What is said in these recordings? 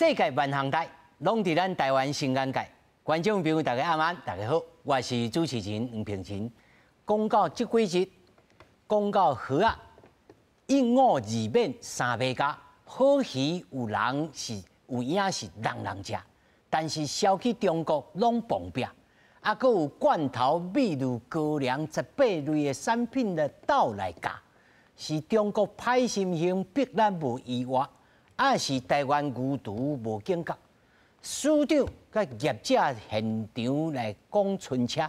世界万行台，拢伫咱台湾新眼界。观众朋友，大家晚安，大家好，我是主持人黄平清。讲到这几日，讲到河啊，一五二免三百家，好鱼有人是有影是人人食，但是销去中国拢碰壁，啊，搁有罐头、米乳、高粱18类的产品的倒来价，是中国歹心型逼咱无意外。啊，是台湾牛犊无警觉，市长甲业者现场来讲春车，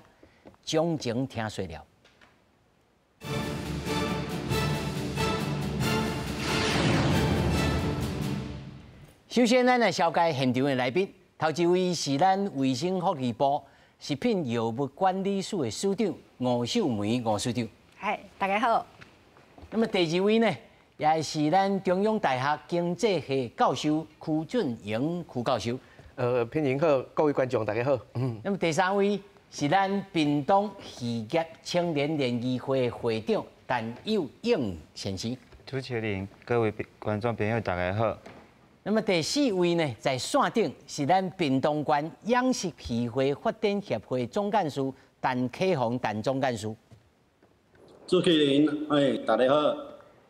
详情听说了。首先，咱来紹介現場的來賓，頭一位是咱衛生福利部食品藥物管理署的署長吳秀梅吳署長。嗨，大家好。那麼第二位呢？也是咱中央大學經濟系教授區俊英區教授。平平好，各位觀眾大家好。那麼第三位是咱屏東漁業青年聯誼會會長陳友英先生。主持人、各位觀眾朋友大家好。那麼第四位呢，在線頂是咱屏東縣養殖漁會發展協會總幹事陳啟宏陳總幹事。主持人，大家好。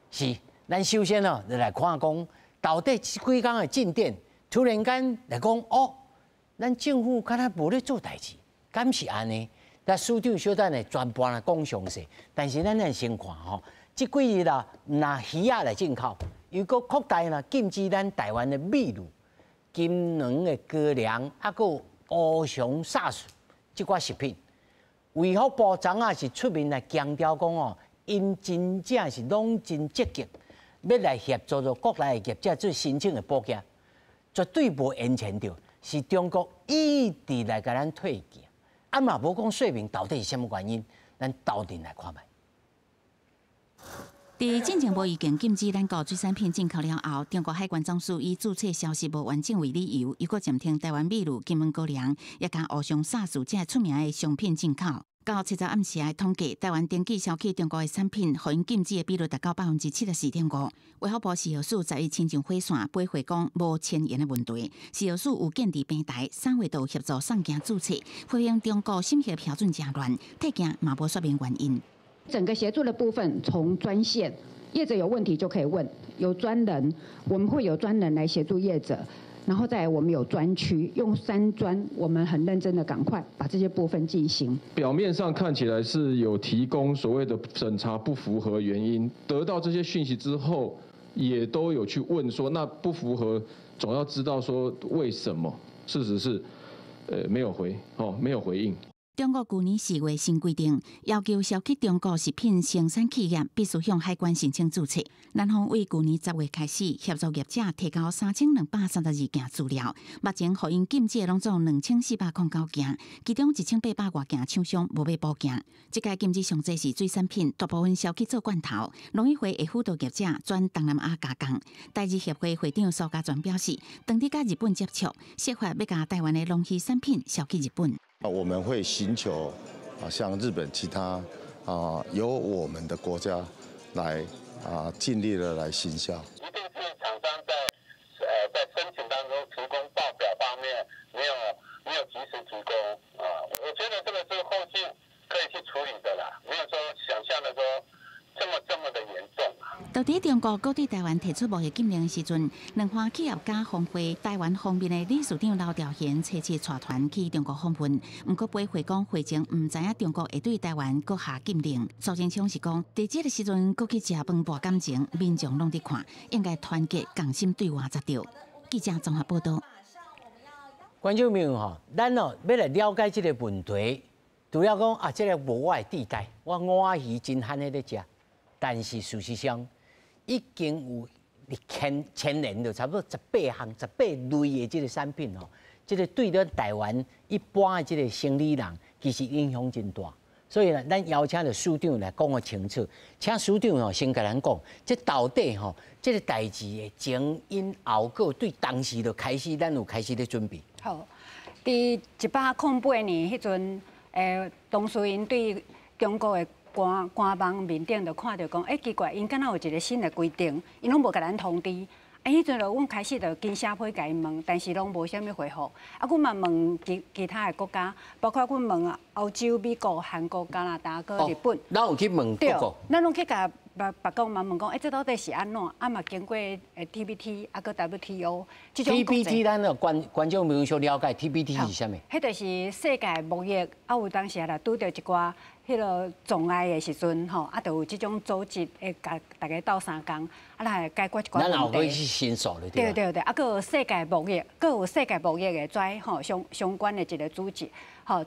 是。咱首先哦，就来看讲，到底这几天的进展，突然间来讲哦，咱政府敢若无咧做代志，敢是安尼？那署长小等来全盘来讲详细，但是咱来先看吼，这几日啦，拿鱼仔来进口，又搁扩大啦禁止咱台湾的米乳、金软的高粱，啊，搁乌熊杀素这寡食品，卫福部长啊是出面来强调讲哦，因真正是拢真积极。要来协助着国内的业者做申请的补件，绝对无延前着，是中国一直来甲咱退件，啊嘛无讲说明到底是什么原因，咱斗阵来看卖。伫进前无已经禁止咱国水产品进口了后，中国海关总署以注册消息无完整为理由，又搁暂停台湾米乳、金门高粱，也甲乌熊杀素这出名的商品进口。到7日暗时的统计，台湾登记销去中国的产品，互因禁止的比率达到74.5%。卫福部食药署10月亲上火线回回讲无签验的问题，食药署有建立平台，3月就协助送件注册，回应中国审核标准真乱，退件嘛无说明原因。整个协助的部分从专线，业者有问题就可以问，有专人，我们会有专人来协助业者。然后再来，我们有专区，用3专，我们很认真的赶快把这些部分进行。表面上看起来是有提供所谓的审查不符合原因，得到这些讯息之后，也都有去问说，那不符合，总要知道说为什么？事实是，没有回应。中国去年4月新规定，要求销去中国食品生产企业必须向海关申請注冊。咱方為去年10月開始協助業者提交3232件資料，目前互因禁止的攏總2409件，其中1800多件廠商無被補件。這屆禁止上濟是水產品，大部分銷去做罐頭。農業會會輔導業者轉東南亞加工。台日協會會長蘇家全表示，當地甲日本接觸，設法要甲台灣的農漁產品銷去日本。我们会寻求像日本其他由我们的国家来尽力的来行销。一定是厂商在申请当中提供报表方面没有及时提供我觉得这个是后续可以去处理的啦，没有说想象的说这么的严重。到底中国搁对台湾提出贸易禁令的时阵，两方企业家峰会台湾方面的理事长刘兆贤车带团去中国访问，不过背回讲会前唔知影中国会对台湾搁下禁令。苏贞昌是讲，在这个时阵搁去食饭博感情，民众拢伫看，应该团结共心对外才对。记者综合报道。观众朋友吼，咱要来了解这个问题，除了讲这个无我的地带，我乌仔鱼真罕咧食。但是事实上，已经有牵连到差不多18类的这个产品哦，这个对咱台湾一般的这个生理人，其实影响真大。所以呢，咱邀请着署长来讲个清楚，请署长哦先甲咱讲，这到底吼，这个代志的前因后果，对当时就开始，咱有开始咧准备。好，伫1808年迄阵，当时因对中国的官方面顶就看到讲，奇怪，因敢若有一个新的规定，因拢无甲咱通知。迄阵就阮开始就跟社会甲伊问，但是拢无啥物回复。啊，阮嘛问其他的国家，包括阮问欧洲、美国、韩国、加拿大、搁日本。咱有去问各国，咱拢去甲别国嘛问讲，这到底是安怎？啊嘛经过TBT 啊个 WTO 这种 TBT 咱的观众朋友小了解 TBT 是啥物？迄就是世界贸易，啊有当时啦拄着一寡迄个障碍的时阵吼，啊就有这种组织会甲大家斗3工，啊来解决一寡问题。咱后可以去申诉了，对对。啊，搁有世界贸易，搁有世界贸易的跩吼相关的一个组织。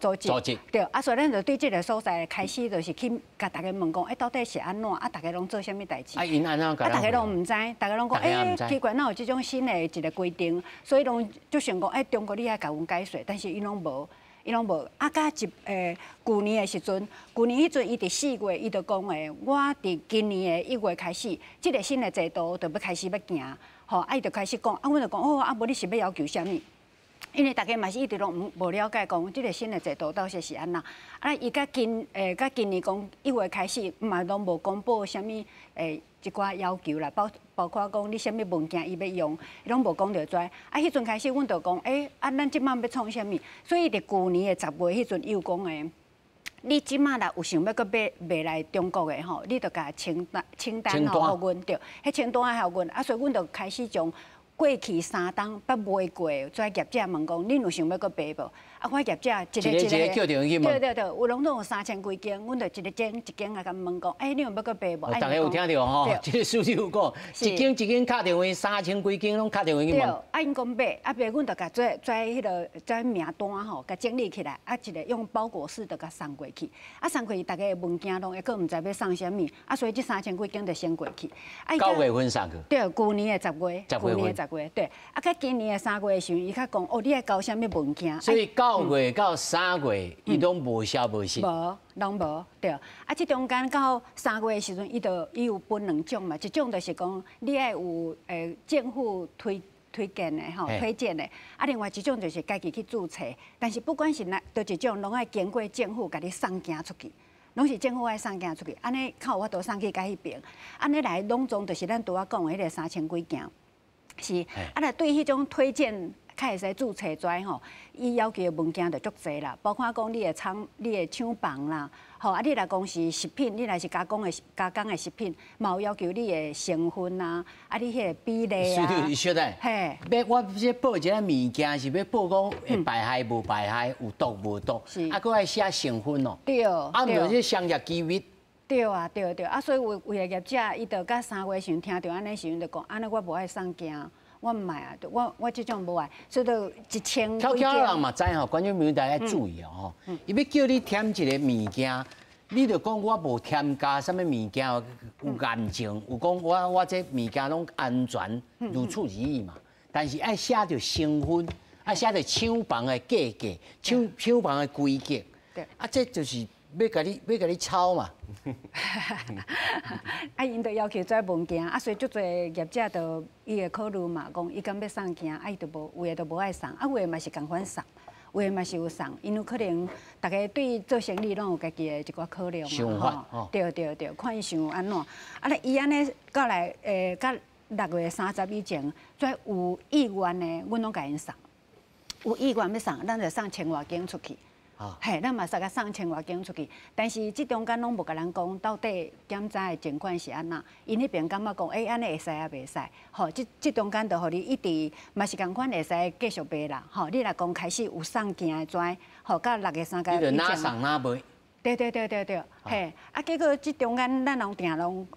组织对，啊，所以咱就对这个所在开始就是去甲大家问讲，到底是安怎？啊，大家拢做啥物代志？啊，因安怎？大家拢唔知，大家拢讲，奇怪，哪有这种新的一个规定？所以拢就想讲，中国你爱甲阮解说，但是伊拢无。啊，甲旧年的时阵，旧年迄阵伊伫4月，伊就讲诶，我伫今年的1月开始，这个新的制度就要开始要行，伊就开始讲，阮就讲，无你是要要求啥物？因为大家嘛是一直拢无了解，讲即个新的制度到底是安那？啊，伊甲今年讲1月开始，嘛拢无公布啥物一寡要求啦，包括讲你啥物文件伊要用，伊拢无讲着跩。啊，迄阵开始，阮就讲，咱即摆要创啥物？所以伫旧年的10月迄阵，伊有讲诶，你即摆若有想要搁卖来中国的吼，你着甲清单互阮着，迄清单互阮，啊，所以阮就开始将。过去3档捌卖过，跩业者问讲，恁有想要搁卖无？啊，我业者一个叫电话去问。对，有拢有3000几间，阮就一间来甲问讲，你有要搁卖无？大家有听到吼？这个数据有讲，一间敲电话3000几间拢敲电话去问。对，啊，因讲买，啊，买阮就甲跩迄个名单吼，甲整理起来，啊，一个用包裹式就甲送过去，啊，送过去大家的物件拢还佫毋知要送啥物，啊，所以这3000几间就先过去。9月份送去。对，旧年的10月，旧年的10月，对，啊，甲今年的3月的时候，伊较讲，你爱交啥物文件？所以9月到3月，伊拢无消无息。无，拢无，对。啊，这中间到3月的时阵，伊有分2种嘛，一种就是讲你爱有政府推荐的吼，推荐的。啊，另外一种就是家己去注册，但是不管是哪一种，拢爱经过政府甲你送件出去。拢是政府爱送件出去，安尼较有法度送去甲迄边，安尼来拢总就是咱拄仔讲的迄个3000几件，是。啊，来对迄种推荐，较会使注册跩吼，伊要求的物件就足侪啦，包括讲你的厂房啦，吼啊，你若讲是食品，你若是加工的食品，嘛有要求你的成分啊，啊，你迄个比例啊。小弟，嘿，我这报一个物件是要报讲会败害无败害，有毒无毒，啊，佫爱写成分哦。对。啊，毋着这商业机密。对啊，啊，所以为了业者，伊就到3月时听到安尼时阵就讲，安尼我无爱送件。我唔爱啊，我这种无爱，所以就1000几件。人嘛知吼，观众朋友大家注意哦吼，伊要叫你添一个物件，你就讲我无添加什么物件有验证，有讲我这物件拢安全如此而已嘛。但是爱写着成分，爱写着厂房的价格、厂房的规格。对。啊，这就是要甲你抄嘛。啊，因就要求跩物件，啊，所以足侪业者就伊会考虑嘛，讲伊敢要送件，啊，伊就无有诶就无爱送，啊，有诶嘛是共款送，有诶嘛是有送，因为可能大家对做生意拢有家己诶一寡考量嘛，吼，对，看伊想安怎，啊，伊安尼到来到6月30以前，跩有意愿诶，阮拢甲因送，有意愿要送，咱就送1000外间出去。嘿，咱嘛使甲送1000外间出去，但是即中间拢无甲咱讲到底检查的情况是安那，因迄边感觉讲，安尼会使啊袂使，吼，即中间就互你一直嘛是共款会使继续卖啦，吼，你若讲开始有送件的跩，吼，到6月3日以前，你就哪送哪卖。对，嘿，啊，结果即中间咱拢定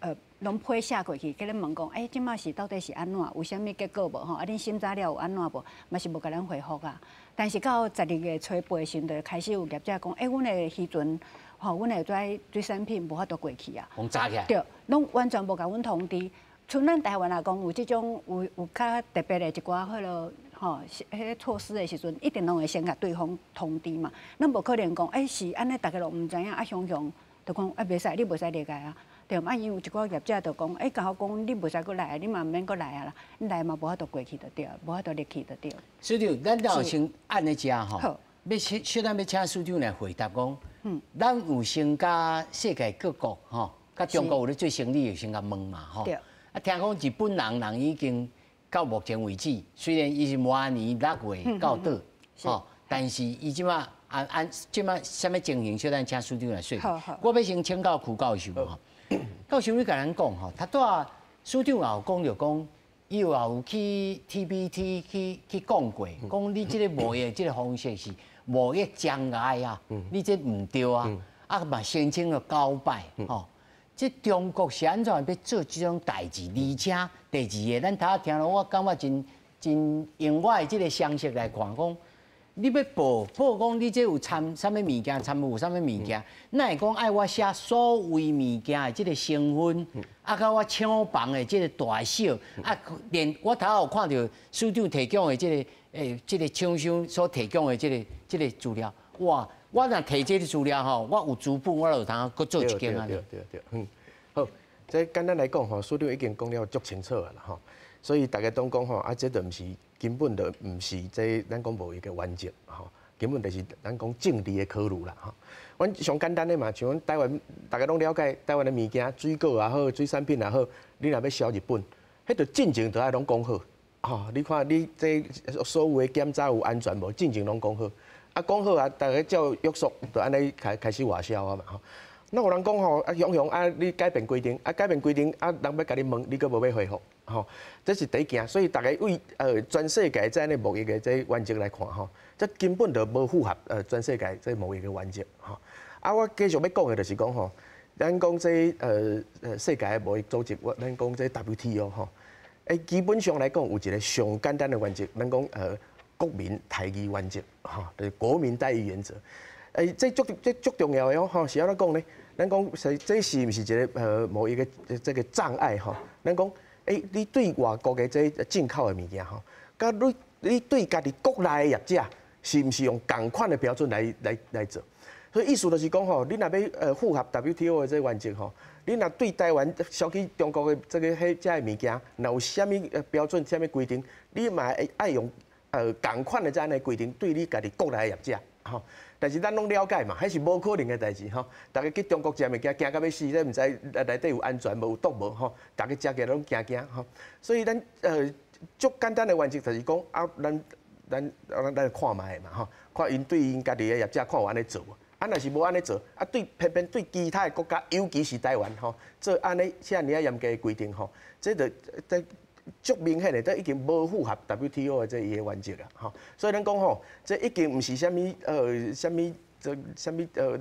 拢批写过去，甲恁问讲，即马是到底是安怎？有啥物结果无？吼，啊，恁审查了有安怎无？嘛是无甲咱回复啊。但是到12月初8时阵，就开始有业者讲，阮的时阵，吼，阮的水产品无法度过去啊。拢炸起来。对，拢完全无甲阮通知。像咱台湾来讲，有即种有较特别的一寡迄落吼，迄个措施的时阵，一定拢会先甲对方通知嘛。咱无可能讲，是安尼，大家拢毋知影，啊，想就讲，袂使，你袂使入来啊。对，啊，因为有一寡业者就讲，甲我讲，你袂使过来，你嘛毋免过来啊啦，你来嘛无法度过去就对，无法度入去就对。所以，咱要先按咧遮吼，小咱要请署长来回答讲，咱有先甲世界各国吼，甲中国有咧做生意，先甲问嘛吼。啊，听讲日本人已经到目前为止，虽然伊是明年6月到倒，吼，但是伊即马即马什么情形，小咱请署长来说。我要先请教曲教授吼，教授你甲咱讲吼，他带署长也有讲着讲，伊有去 TBT 去讲过，讲你即个贸易即个方式是贸易障碍啊，你这唔对啊，啊嘛申请了9摆吼。即中国是安怎要做即种代志？而且第二个，咱头听了，我感觉真用我的即个常识来看，讲你要报讲你这有掺啥物物件，掺有啥物物件，那会讲爱我写所有物件的即个成分，啊，甲我抢房的即个大小，啊，连我头有看到署长提供的即个厂商所提供的即个资料，哇！我若摕这个资料吼，我有资本，我就有通搁做一间啊。对，好，这简单来讲吼，署长已经讲了足清楚啦吼，所以大家都讲吼，啊，这都毋是根本就毋是这咱讲无一个原则吼，根本就是咱讲政治的考虑啦吼。阮上简单的嘛，像阮台湾，大家拢了解台湾的物件，水果也好，水产品也好，你若要销日本，迄着进前都爱拢讲好，吼，你看你这所有的检查有安全无，进前拢讲好。啊，讲好啊，大家照约束，就安尼开始外销啊嘛吼。那有人讲吼，啊，雄啊，你改变规定，啊，改变规定，啊，人要甲你问，你阁无要回复，吼，这是第一件。所以大家为全世界在内贸易的这原则来看吼，这根本就无符合全世界这贸易的原则吼。啊，我继续要讲的就是讲吼，咱讲这世界的贸易组织，咱讲这 WTO 吼，基本上来讲有一个上简单的原则，咱讲国民待遇原则，哈，就是国民待遇原则。这足重要的哦，哈，是安怎讲呢？咱讲这是毋是一个某一个这个障碍哈？咱讲，你对外国的这进口的物件哈，甲你对家己国内的业者，是毋是用同款的标准来做？所以意思就是讲吼，你若要符合 WTO 的这原则吼，你若对台湾销去中国的这个物件，若有啥物标准、啥物规定，你嘛爱用。同款的这样的规定，对你家己国内的业者，吼，但是咱拢了解嘛，还是无可能的代志，吼。大家去中国食物件，惊到要死，你毋知内底有安全无、有毒无，吼。大家食起来拢惊，吼。所以咱足简单的原则就是讲，啊，咱看卖嘛，吼，看因对因家己的业者看有安尼做无，啊，若是无安尼做，啊，偏偏对其他的国家，尤其是台湾，吼，做安尼遮尔严格的规定，吼，这足明显的，这已经无符合 WTO 的这伊个原则啦，吼。所以咱讲吼，这已经毋是啥物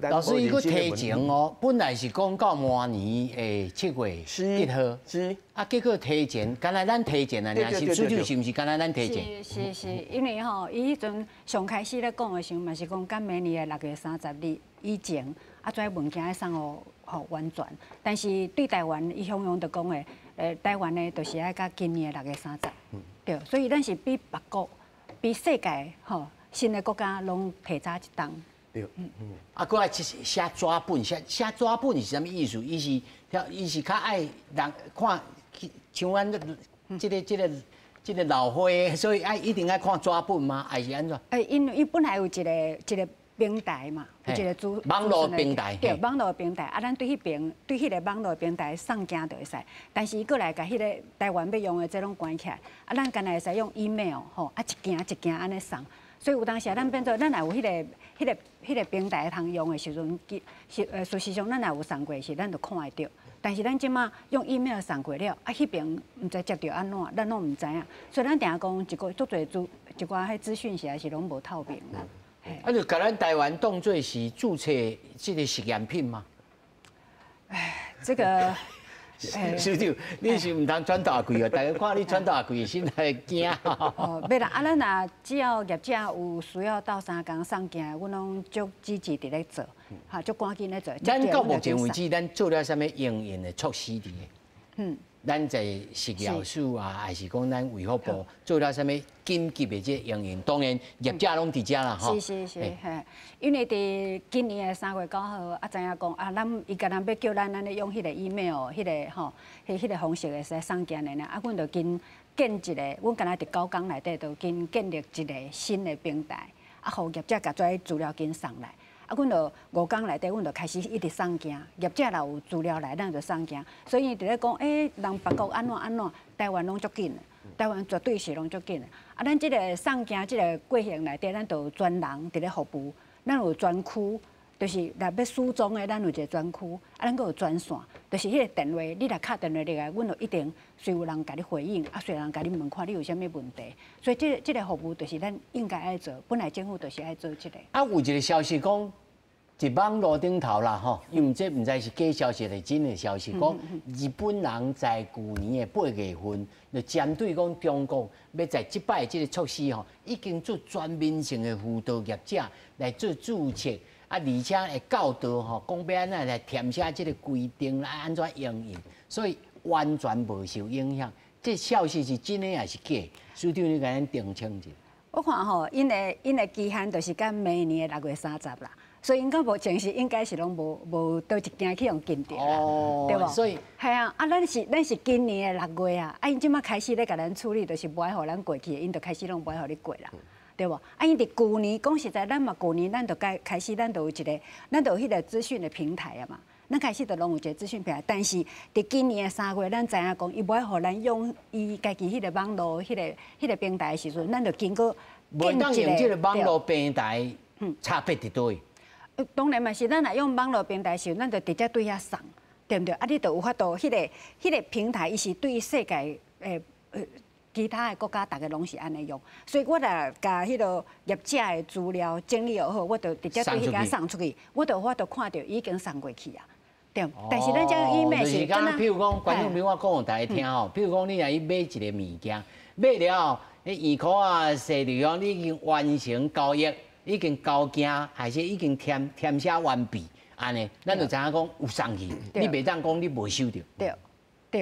老师，伊个提前哦，本来是讲到明年的7月1号，是啊，结果提前，敢若咱提前啊，是署长是毋是敢若咱提前？是，因为吼，伊迄阵上开始咧讲的时候，嘛是讲甲明年的6月30日以前，啊，这物件要送互完全。但是对台湾，伊雄雄就讲的。台湾呢，就是爱到今年的6月30，对，所以咱是比别国、比世界吼新的国家拢提早一档。对，啊，搁爱写纸本，写纸本是啥物意思？伊是较爱人看，像阮这个老花，所以一定爱看纸本吗？还是安怎？因为伊本来有一个平台嘛，有一个网络平台，对，网络平台，啊，咱对迄个网络平台送件就会使，但是伊过来甲迄个台湾要用的这拢关起来，啊，咱干会使用 email 吼，啊，一件安尼送，所以有当时咱变做咱若有迄个平台通用的时阵，事实上咱若有送过是咱就看会到，但是咱即马用 email 送过了，啊，迄边毋知接到安怎，咱拢毋知影，所以咱定讲一寡足侪一寡迄资讯实在是拢无透明啦。啊，就甲咱台湾当作是注册这个实验品吗？这个，署长，你是唔通转大柜哦？大家看你转大柜，心内惊。哦，袂啦，啊，咱若只要业者有需要到3工送件，阮拢足积极伫咧做，哈，足赶紧咧做。咱到目前为止，咱做了啥物应用的措施伫？咱在食药署啊，还是讲咱卫福部做了啥物紧急的这应用？当然业者拢伫遮啦，吼。是，因为伫今年的3月9号，啊，知影讲啊，伊甲咱要叫咱咧用迄个 email， 迄个吼，迄个方式会使送件的呢。啊，阮就建一个，阮敢若伫9工内底就建立一个新的平台，啊，互业者甲这资料紧送来。啊，阮就5工内底，阮就开始一直送件，业者若有资料来，咱就送件。所以伫咧讲，人别国安怎，台湾拢足紧的。台湾绝对是拢足紧的。啊，咱即个送件即个过程内底，咱都有专人伫咧服务，咱有专区。就是若要疏踪的，咱有一个专区，啊，咱阁有专线，就是迄个电话，你若敲电话入来，阮就一定随有人甲你回应，啊，随有人甲你问看你有啥物问题。所以这个服务就是咱应该爱做，本来政府就是爱做这个。啊，有一个消息讲，一网络顶头啦吼，因为这毋知是假消息还是真的消息，讲日本人在去年的8月份，就针对讲中国要在即摆这个措施吼，已经做全面性的辅导业者来做注册。啊，而且会教导吼，讲要安怎来填写即个规定来安怎营运，所以完全无受影响。这消息是真的还是假？署长你甲咱澄清一下。我看吼，因的期限就是到明年的6月30啦，所以应该目前是应该是拢无倒一件去用禁掉啦，对无？所以系啊，啊，咱是今年的6月啊，因即马开始咧甲咱处理，就是无爱互咱过去的，因就开始拢无爱互你过啦。对无？啊，因伫旧年讲实在，咱嘛旧年咱就开始，咱就有迄个资讯的平台啊嘛。咱开始就拢有一个资讯平台，但是伫今年的3月，咱知影讲，伊无爱互咱用伊家己迄个网络迄个平台的时阵，咱就经过袂当用即个网络平台，差别伫倒位？当然嘛是，咱若用网络平台时，咱就直接对遐送，对毋对？啊，你就有法度，迄个平台，伊是对世界其他的国家，大家拢是安尼用，所以我来甲迄个业者的资料整理又好，我就直接对迄个送出去，我就看到已经送过去啊，对。但是咱这个 email 是敢若，譬如讲，观众朋友我讲互大家听吼，譬如讲你若去买一个物件，买了后，迄验科啊、细率哦，你已经完成交易，已经交件，还是已经填写完毕，安尼，咱就知影讲有送去，你袂当讲你无收到。对。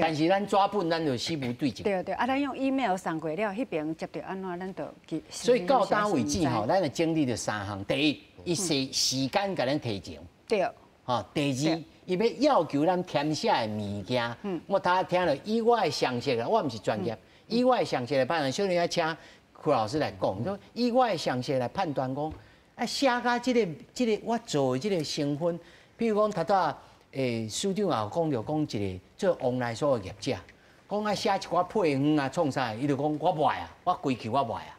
但是咱纸本咱就死无对证。对对，啊，咱用 email 送过了，迄边接到安怎，咱就所以到单为止吼，咱就经历了3项：第一，伊时间甲咱提前；对，吼，第二，伊要求咱填写的物件。我头听了意外详细啦，我毋是专业，意外详细来判断。小人要请柯老师来讲，说意外详细来判断讲，啊，写甲即个我做的即个成分，比如讲头早。署长也讲着讲一个做往来所的业者，讲啊写一寡配方啊创啥，伊就讲我袂啊，我规矩我袂啊。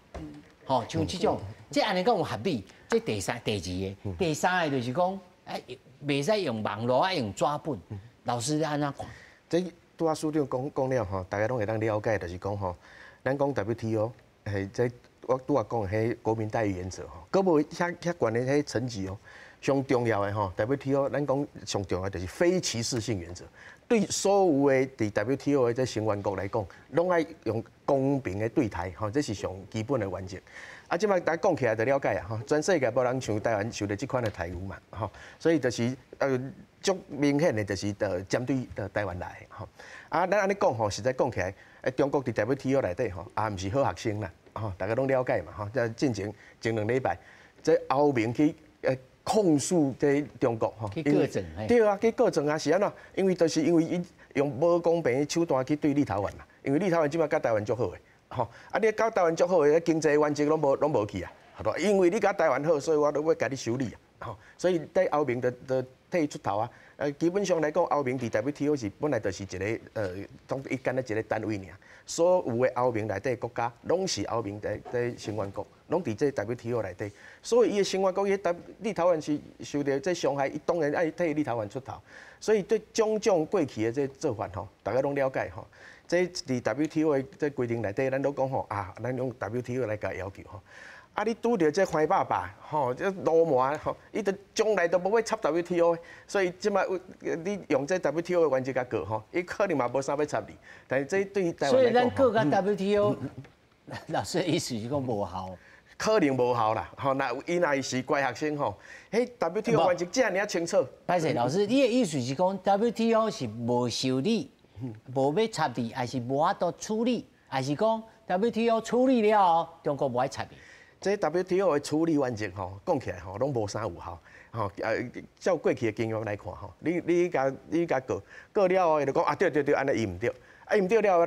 吼，像即种，即安尼讲有合理。这第二个，第三个就是讲，袂使用网络，用纸本。老师安怎看？这拄啊署长讲了吼，大家拢会当了解，就是讲吼，咱讲 WTO， 这我拄啊讲迄国民待遇原则吼，搁无遐悬的迄层级哦。上重要的吼 ，WTO 咱讲上重要就是非歧视性原则，对所有的伫 WTO 的这成员国来讲，拢爱用公平的对待，吼，这是上基本的原则。啊，即摆大家讲起来就了解啊，吼，全世界无人像台湾受到即款的待遇嘛，吼，所以就是足明显的就是针对台湾来，吼。啊，咱安尼讲吼，实在讲起来，中国伫 WTO 内底吼，也毋是好学生啦，吼，大家拢了解嘛，吼，即进前2礼拜，这欧盟去控诉这中国吼，去告状，对啊，去告状啊，是安怎？因为就是因为伊用无公平的手段去对立陶宛嘛，因为立陶宛即摆甲台湾足好的，吼，啊你甲台湾足好的，经济原则拢无去啊，好因为你甲台湾好，所以我都要甲你修理啊，吼，所以对欧盟就替出头啊，基本上来讲，欧盟伫 WTO 是本来就是一个总一干的一个单位尔，所有的欧盟内底国家拢是欧盟的成员国。拢伫这 WTO 内底，所以伊的成员国，伊立陶宛是受到这伤害，伊当然爱替立陶宛出头。所以对种种过去的这做法吼，大家拢了解吼。这伫 WTO 的这规定内底，咱都讲吼啊，咱用 WTO 来甲要求吼。啊，你拄着这坏爸爸吼，这罗马吼，伊就将来都无要插 WTO 的，所以即摆你用这 WTO 的原则甲告吼，伊可能嘛无啥要插你。但是这对台湾来讲，所以咱告甲 WTO，老师的意思是讲无效。可能无效啦，吼，那伊若是乖学生吼，迄 WTO 原则这样清楚。歹势，老师，你的意思是讲 WTO 是无受理，无要插你，还是无法度处理，还是讲 WTO 处理了后，中国无爱插你？这 WTO 的处理原则吼，讲起来吼，拢无啥有效。吼，照过去的经验来看吼，你甲告了后，伊就讲啊，对，安尼伊唔对，啊伊唔对了后，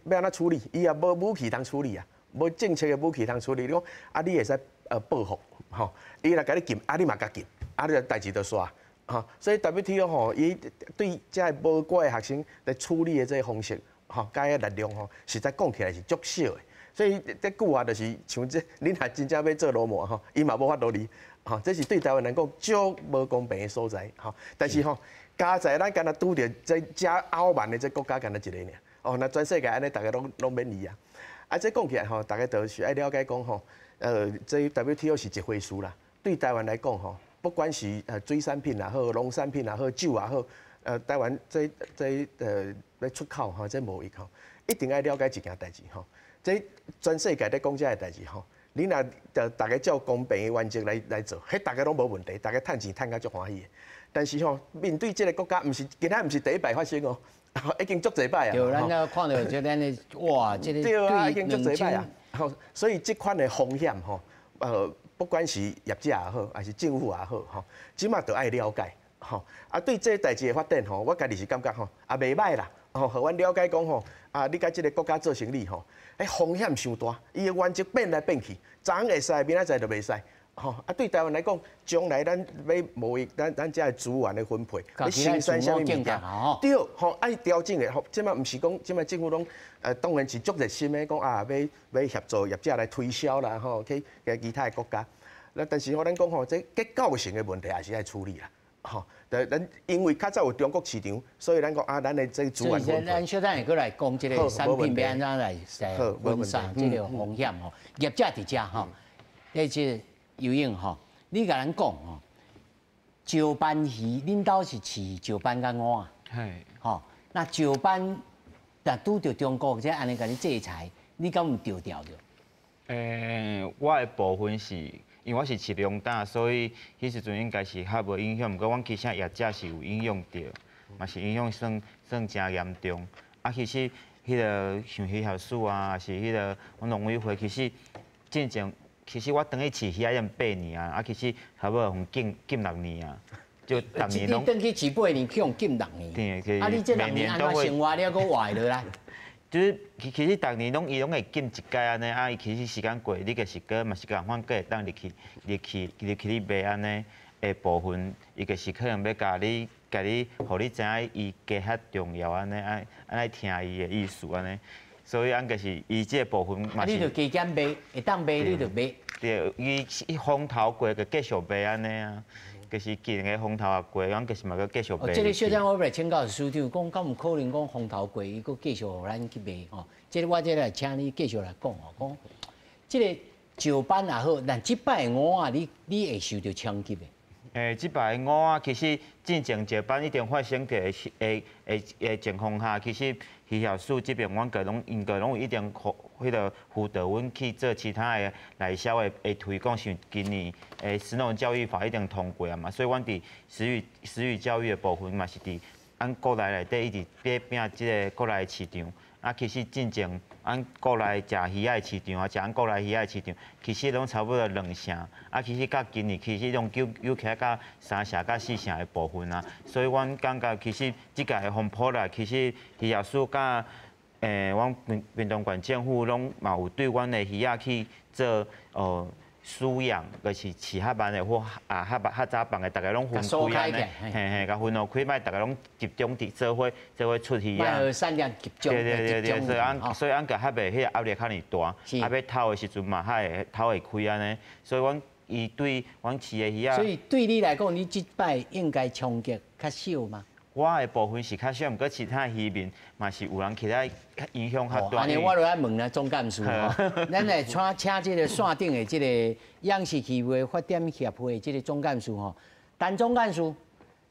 要安怎处理？伊也无武器通处理啊。无正确的武器通处理，你讲啊，你会使报复，吼，伊若甲你禁，啊你嘛甲禁，啊你个代志就煞，吼，所以 WTO 吼，伊对这无乖的学生来处理的这个方式，吼，甲个力量吼，实在讲起来是足少的。所以这句话就是像这，恁若真正要做罗模吼，伊嘛无法度离，吼，这是对台湾人讲足无公平的所在，吼。但是吼，加在咱敢若拄着这遮傲慢的这国家，敢若一个尔，哦，那全世界安尼，大家拢免离啊。啊，这讲起来吼，大家都是爱了解讲吼，这 WTO 是一回事啦。对台湾来讲吼，不管是水产品也好，农产品也好，酒也好，台湾要出口吼，这贸易吼，一定爱了解一件代志吼。这全世界咧讲这个代志吼，你若大家照公平的原则来做，迄大家拢无问题，大家趁钱趁甲足欢喜的。但是吼，面对这个国家，毋是今仔毋是第一摆发生哦，已经足侪摆啊。对，咱个看到就咱的哇，这个对啊，已经足侪摆啊。吼，所以这款的风险吼，不管是业者也好，还是政府也好，吼，即马都爱了解，吼。啊，对这个代志的发展吼，我家己是感觉吼，也袂歹啦。吼，互阮了解讲吼，啊，你甲即个国家做生意吼，风险伤大，伊的原则变来变去，昨昏会使，明仔载就袂使。吼，啊，对台湾来讲，将来咱要贸易，咱遮的资源的分配，要生产啥物物件，对，吼，爱调整的，吼，即马毋是讲，即马政府拢，当然是足热心的，讲啊，要协助业者来推销啦，吼，去其他的国家。那但是咱讲吼，这结构性的问题也是爱处理啦。吼，咱因为较早有中国市场，所以咱讲啊，咱的这资源分配。咱小等下过来讲这个产品要安怎来分散这个风险吼。业者伫遮吼，迄个游泳吼，你甲咱讲吼，石斑鱼，恁兜是饲石斑甲蚵啊？系。吼，那石斑，但拄着中国这安尼甲你制裁，你敢有丢掉着？我的部分是。因为我是饲龙胆，所以迄时阵应该是较无影响。毋过阮其实业者是有影响到，嘛是影响算真严重。啊，其实迄个像鱼校署啊，还是迄个阮农委会，其实进前其实我等于饲鱼啊，已8年啊，其实差不多用禁6年啊，就逐年拢。你等去饲8年，去用禁6年。对，啊，你这6年安怎生活了，佫活落来？就是其实逐年伊拢会禁一届安尼，啊，伊其实时间过，你个是个嘛是共款，个会当入去你卖安尼的部分，伊个是可能要甲你，互你知影伊加较重要安尼，安尼听伊的意思安尼，所以安个是伊这部分嘛是。你着加减卖，会当卖你着卖。对，伊风头过个继续卖安尼啊。就是见个风头也过，咱就是嘛个继续卖。这个小张我来请教署长，讲敢有可能讲风头过，伊佫继续互咱去卖吼？这个我这来请你继续来讲吼，讲这个石斑也好，但即摆的蚵仔你会受到冲击的。即摆的蚵仔其实进前石斑一定发生的情况下，其实鱼校署这边阮个拢应该拢有一定迄个辅导阮去做其他的内销的推广，像今年食农教育法一定通过啊嘛，所以阮伫食育教育的部分嘛是伫咱国内内底一直拼即个国内的市场。啊，其实进前咱国内食鱼仔的市场啊，食咱国内鱼仔的市场，其实拢差不多2成。啊，其实到今年其实拢有起来到3成到4成的部分啊。所以阮感觉其实即届的风波啦，其实鱼业署甲阮屏东县政府拢嘛有对阮的鱼仔去做饲养，就是饲较慢的或较早放的，大家拢分开安尼，甲分开，卖大家拢集中伫做伙出鱼啊。卖产量集中。对，所以俺甲较袂迄个压力较尔大，啊要偷的时阵嘛，偷会开安尼，所以阮伊对阮饲的鱼啊。所以对你来讲，你即摆应该冲击较少吗？我的部分是较少，毋过其他渔民嘛是有人起来影响较大。安尼我落来问啊，总干事吼，咱来请这个线顶的这个央视渔业发展协会这个总干事吼，陈总干事，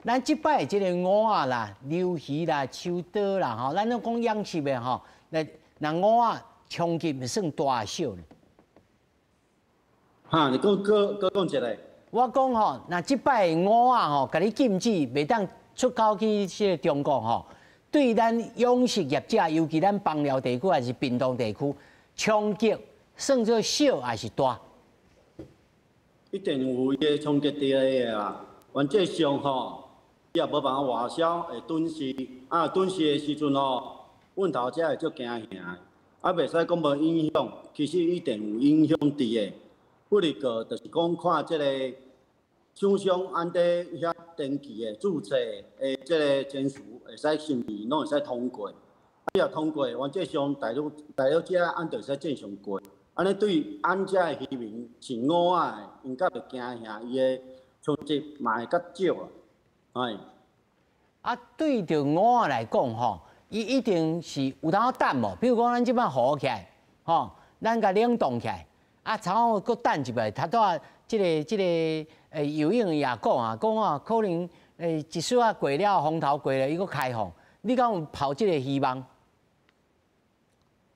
咱即摆这个蚵仔啦、鱿鱼啦、秋刀啦吼，咱拢讲养殖的吼，那蚵仔冲击算大小呢？哈，你讲一个。我讲吼，那即摆蚵仔吼，甲你禁止袂当出口去这个中国吼，对咱养殖业者，尤其咱邦寮地区还是屏东地区，冲击算做小还是大？一定有伊个冲击伫个啦。原则上吼，也无办法外销会顿时，顿时的时阵吼，阮头遮会足惊吓，袂使讲无影响，其实一定有影响伫个。不离个就是讲看即个。厂商安底遐登记的、注册的即个证书会使审理，拢会使通过。也通过，原则上大陆遮按着说正常过。安尼对安遮的渔民是5仔的，应该袂惊吓，伊的冲击嘛会较少啊。哎。啊，对着5仔来讲吼，伊一定是有当等无？比如讲，咱即摆好起来，吼，咱甲冷冻起来，啊，然后搁等一摆，他带即个游泳也讲啊，讲啊，可能一束啊过了风头过了，伊搁开放，你敢有抱即个希望？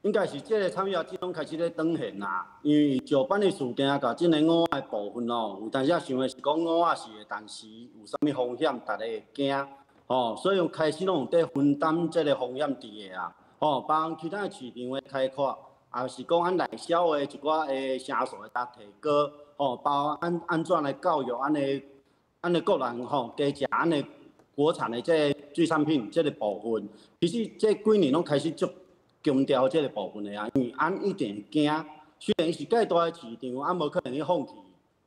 应该是这个产业即种开始咧转现啦，因为石斑的事件甲即个5仔的部分哦，有当时想的是讲5仔是会当时有啥物风险，大家会惊哦，所以开始拢有在分担这个风险伫个啊，哦，帮其他市场的开阔，也是讲咱内销的一寡的城市会当提高，哦，包安怎来教育咱的国人吼，加食咱的国产的这个水产品这个部分，其实这几年拢开始足。强调这个部分的啊，因为俺一定会惊，虽然是介大的市场，俺无可能去放弃。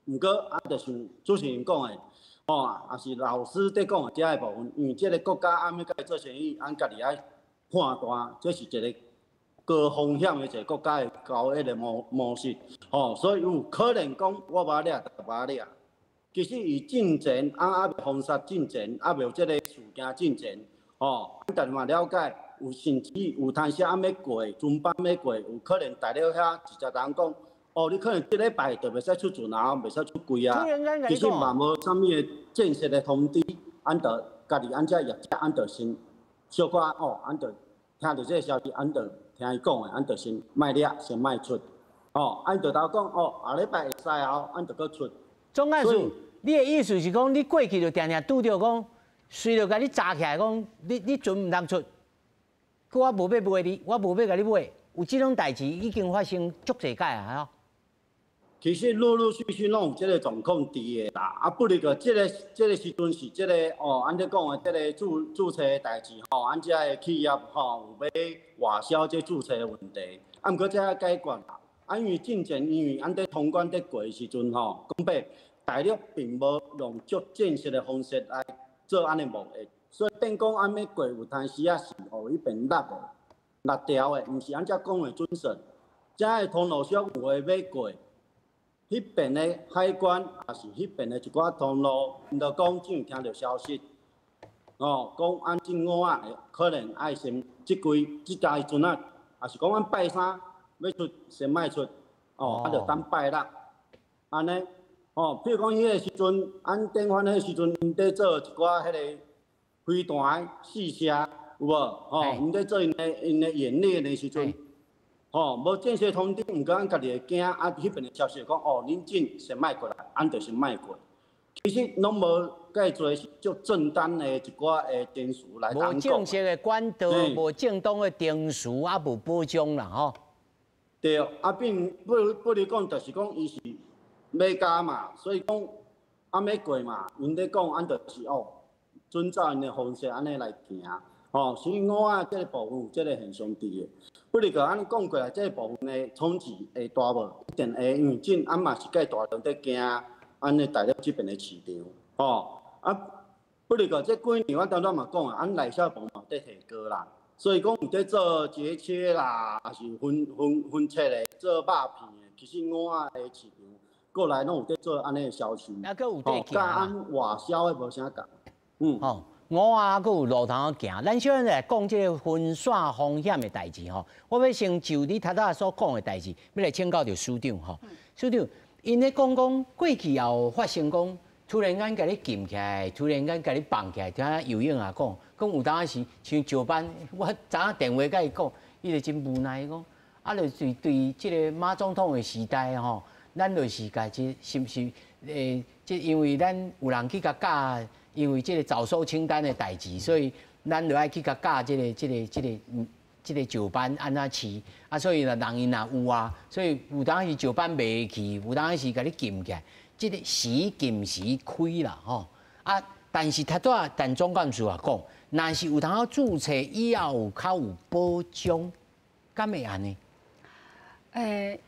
毋过俺就像主持人讲的，哦，也是老师在讲的这个部分，因为这个国家俺要甲伊做生意，俺家己爱判断，这是一个高风险的一个国家的交易的模式。哦，所以有可能讲我把掠就把掠。其实伊进前，俺还未封杀进前，还未有这个事件进前，哦，咱家己嘛了解。有甚至有摊些要过，船班要过，有可能大了遐直接人讲，哦，你可能这礼拜就袂使出船啊，袂使出柜啊。其实嘛无啥物的正式的通知，俺着家己按遮业者，俺着先小可哦，俺着听到这个消息，俺着听伊讲的，俺着先卖掠，先卖出。哦，俺着头讲哦，下礼拜会使后，俺着搁出。总案数，你的意思是讲，你过去就定定拄着讲，随着甲你扎起来讲，你船毋通出。我无要卖你，我无要甲你买，有即种代志已经发生足侪届啊！吼。其实陆陆续续拢有即个状况伫个啦，啊，不离个即个时阵是即个哦，按你讲的即个注册的代志吼，按遮个企业吼有要外销即注册的问题，啊，毋过遮解决啦。啊，因为进前因为按伫通关伫过的时阵吼，讲白大陆并无用足正式的方式来做安尼贸易。所以变讲安要过有当时啊是互迄边落条的，毋是按遮讲的准绳。遮个通路商有诶要过，迄边的海关也是迄边的一寡通路，毋着讲只有听到消息，哦，讲按正5仔可能爱先即家船啊，也是讲按拜三要出先卖出，哦，啊着等拜六，安尼，哦，譬如讲迄个时阵，按顶番迄个时阵，因伫做一寡迄个。飞弹试射有无？吼，因在做因的演练的时阵，吼，无正式通知，毋过咱家己会惊，啊，迄边的消息讲，哦，恁进先卖过来，俺就先卖过。其实拢无介做是足正当的一寡的定数来当讲。无正式的管道，无正当的定数，啊，无保障啦，吼。对，啊，并不如讲，就是讲伊是买家嘛，所以讲按要过嘛，因咧讲，俺就是哦。遵照因的方式安尼来行，哦，所以5仔这个部分有这个现象伫个。不如个安尼讲过来，这个部分的冲击会大无？一定会，因为咱俺嘛是介大量在惊安尼大陆这边的市场，哦，啊，不如个这几年我当初嘛讲啊，俺内销部嘛在提高啦，所以讲有在做节切啦，也是分切的，做肉片的，其实5仔的市场过来拢有在做安尼的销售，哦，甲俺外销的无啥共。吼，5仔阁有路通行。咱小人来讲即个分散风险的代志吼，我要先就你头头所讲的代志，要来请教着署长吼。署长，因咧讲过去也有发生讲，突然间甲你禁起来，突然间甲你绑起来，听游泳啊讲有当时像石斑，我昨仔电话甲伊讲，伊就真无奈讲，啊，就是对即个马总统的时代吼，咱就是家即是不是即因为咱有人去甲教。因为这个早收清单的代志，所以咱就爱去甲教这个石斑安怎饲啊，所以呢人因也有啊，所以有当时石斑卖去，有当时甲你禁起来，这个时禁时开啦吼啊。但是但总干事也讲，若是有通注册以后有较有保障，敢会安尼？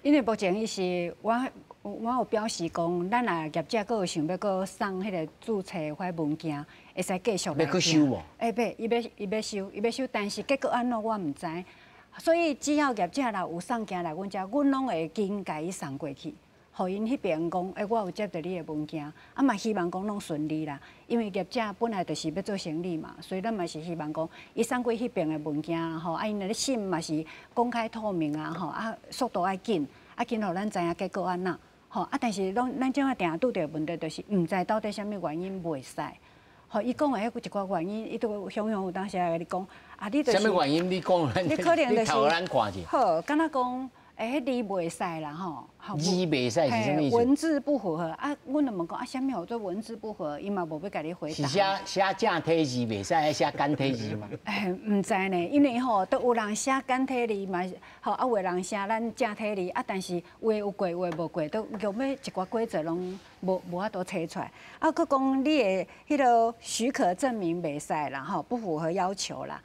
因为目前伊是我有表示讲，咱若业者佫有想要佫送迄个注册迄文件，会使继续来。要佫收无？伊要收，但是结果安怎我毋知。所以只要业者若有送件来阮遮，阮拢会紧甲伊送过去，互因迄边讲，我有接到你的文件，嘛希望讲拢顺利啦。因为业者本来就是要做生意嘛，所以咱嘛是希望讲，伊送过迄边的文件吼，因的信嘛是公开透明啊，速度爱紧，紧互咱知影结果安怎。但是咱怎啊定拄着问题，就是毋知到底啥物原因袂使。伊讲的迄一寡原因，伊都雄雄有当时来跟你讲，你就是。啥物原因？你讲你可能就是。头咱看者。好，敢若讲。迄字袂使啦吼，字袂使是啥物意思？文字不符合啊！阮就问讲啥物有做文字不符合，伊嘛无要甲你回答。是写正体字袂使，还写简体字吗？毋知呢，因为都有人写简体字嘛，有的人写咱正体字但是话有过，话无过，都用要一寡规则拢无法度查出来。佫讲你的迄个许可证明袂使啦，不符合要求啦。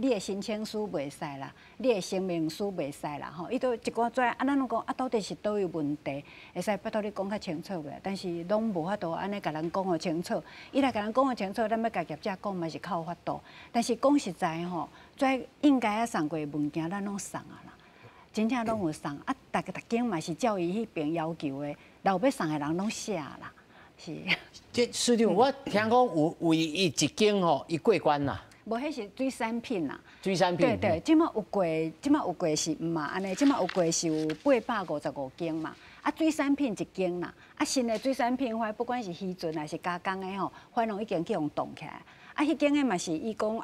你的申请书袂使啦，你的声明书袂使啦，伊都一寡遮咱拢讲到底是倒有问题，会使拜托你讲较清楚个，但是拢无法度安尼甲咱讲个清楚。伊若甲咱讲个清楚，咱要甲业者讲嘛是较有法度。但是讲实在遮应该啊送过的文件，咱拢送啊啦，真正拢有送。逐间嘛是照伊迄边要求的，有要送的人拢写啦，是。这市长，我听讲有唯一一间伊过关啦。无，迄是水产品啦。水产品。对，即马有过是毋嘛？安尼，即马有过是有855间嘛。水产品一间啦。新的水产品花，不管是渔船还是加工的花拢已经去用动起来。迄间的嘛是伊讲